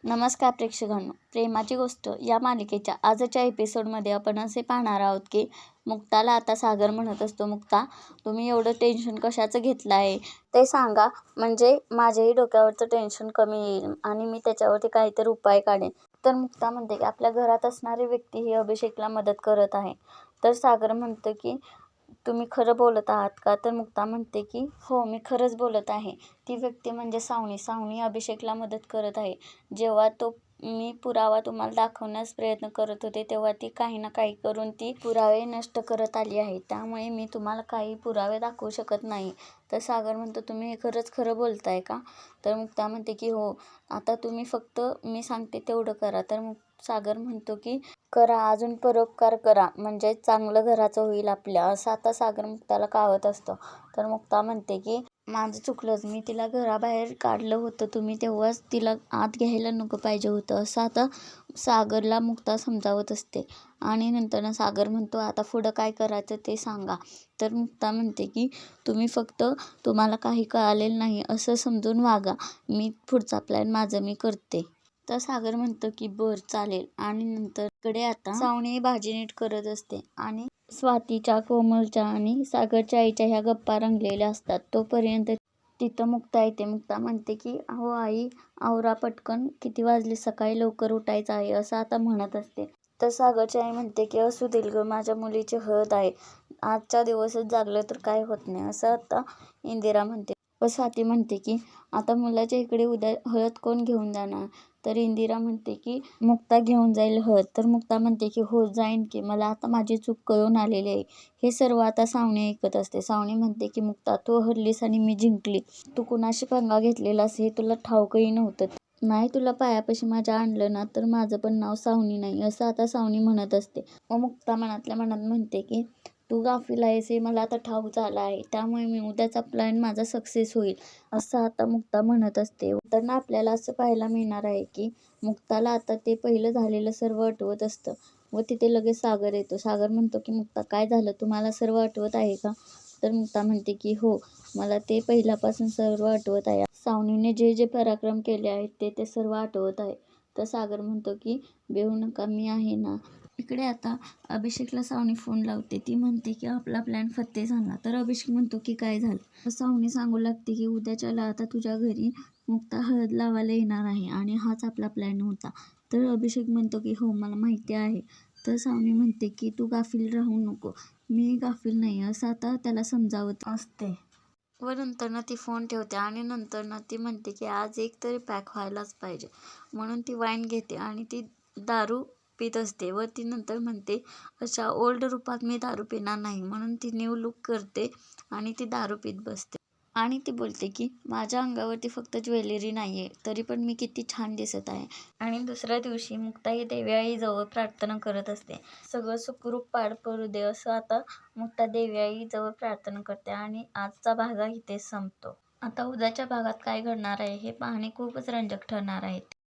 नमस्कार प्रेक्षकांनो, प्रेमाची गोष्ट या मालिकेच्या आजच्या एपिसोडमध्ये आपण असे पाहणार आहोत की मुक्ताला आता सागर म्हणत असतो, मुक्ता तुम्ही एवढं टेन्शन कशाचं घेतलं आहे ते सांगा, म्हणजे माझ्याही डोक्यावरचं टेन्शन कमी येईल आणि मी त्याच्यावरती काहीतरी उपाय काढेन. तर मुक्ता म्हणते की आपल्या घरात असणारी व्यक्ती ही अभिषेकला मदत करत आहे. तर सागर म्हणतं की तुम्ही खरं बोलत आहात का? तर मुक्ता म्हणते की हो, मी खरंच बोलत आहे. ती व्यक्ती म्हणजे सावनी अभिषेकला मदत करत आहे. जेव्हा मी पुरावा तुम्हाला दाखवण्यास प्रयत्न करत होते, तेव्हा ती काही ना काही करून ती पुरावे नष्ट करत आली आहे. त्यामुळे मी तुम्हाला काही पुरावे दाखवू शकत नाही. तर सागर म्हणतो, तुम्ही हे खरं बोलताय का? तर मुक्ता म्हणते की हो, आता तुम्ही फक्त मी सांगते तेवढं करा. तर सागर म्हणतो की करा, अजून परोपकार करा, म्हणजे चांगलं घराचं होईल आपल्या, असं आता सागर मुक्ताला कावत असतं. तर मुक्ता म्हणते की माझं चुकलंच, मी तिला घराबाहेर काढलं होतं, तुम्ही तेव्हाच तिला आत घ्यायला नको पाहिजे होतं, असं आता सागरला मुक्ता समजावत असते. आणि नंतर सागर म्हणतो आता पुढं काय करायचं ते सांगा. तर मुक्ता म्हणते की तुम्ही फक्त तुम्हाला काही कळालेलं नाही असं समजून वागा, मी पुढचा प्लॅन माझं मी करते. तर सागर म्हणतो की बरं चालेल. आणि नंतर इकडे आता सावनी भाजी नीट करत असते आणि स्वातीच्या, कोमलच्या आणि सागरच्या आईच्या ह्या गप्पा रंगलेल्या असतात. तोपर्यंत तिथं मुक्ता येते. मुक्ता म्हणते की अहो आई, आवरा पटकन, किती वाजले, सकाळी लवकर उठायचं आहे, असं आता म्हणत असते. तर सागरची आई म्हणते की असू देईल गं, माझ्या मुलीची हळद आहे, आजच्या दिवसच जागलं तर काय होत नाही, असं आता इंदिरा म्हणते. व स्वाती म्हणते की आता मुलाच्या इकडे उद्या हळद कोण घेऊन जाणार? तर इंदिरा म्हणते की मुक्ता घेऊन जाईल हळद. तर मुक्ता म्हणते की हो जाईन की, मला आता माझी चूक कळून आलेली आहे. हे सर्व आता सावनी ऐकत असते. सावनी म्हणते की मुक्ता, तू हरलीस आणि मी जिंकली, तू कुणाशी पंगा घेतलेलास हे तुला ठाऊकही नव्हतं, नाही तुला पायापाशी माझ्या आणलं ना तर माझं पण नाव सावनी नाही, असं आता सावनी म्हणत असते. व मुक्ता मनातल्या मनात म्हणते की तू गाफील आहेस हे मला आता ठाऊक झालं आहे, त्यामुळे मी उद्याचा प्लॅन माझा सक्सेस होईल, असं आता मुक्ता म्हणत असते. तर ना आपल्याला असं पाहायला मिळणार आहे की मुक्ताला आता ते पहिलं झालेलं सर्व आठवत असतं व तिथे लगेच सागर येतो. सागर म्हणतो की मुक्ता काय झालं, तुम्हाला सर्व आठवत आहे का? तर मुक्ता म्हणते की हो, मला ते पहिल्यापासून सर्व आठवत आहे, सावनीने जे जे पराक्रम केले आहेत ते सर्व आठवत आहे. तर सागर म्हणतो की बेहू नका, मी आहे ना. इकडे आता अभिषेकला सावनी फोन लावते. ती म्हणते की आपला प्लॅन फत्ते झाला. तर अभिषेक म्हणतो की काय झालं? तर सावनी सांगू लागते की उद्याच्याला आता तुझ्या घरी मुक्ता हळद लावायला येणार आहे आणि हाच आपला प्लॅन होता. तर अभिषेक म्हणतो की हो, मला माहिती आहे. तर सावनी म्हणते की तू गाफील राहू नको, मी गाफील नाही, असं आता त्याला समजावत असते. व नंतर ती फोन ठेवते आणि नंतर ती म्हणते की आज एक तरी पॅक व्हायलाच पाहिजे, म्हणून ती वाईन घेते आणि ती दारू पीत असते. व ती नंतर म्हणते अशा ओल्ड रूपात मी दारू पिणार नाही, म्हणून ती न्यू लुक करते आणि ती दारू पीत बसते. आणि ती बोलते की माझ्या अंगावरती फक्त ज्वेलरी नाही आहे, तरी पण मी किती छान दिसत आहे. आणि दुसऱ्या दिवशी मुक्ता ही देवी आईजवळ प्रार्थना करत असते, सगळं सुखरूप पार पडू दे, असं आता मुक्ता देवी आईजवळ प्रार्थना करते. आणि आजचा भाग इथेच संपतो. आता उद्याच्या भागात काय घडणार आहे हे पाहणे खूपच रंजक ठरणार आहे.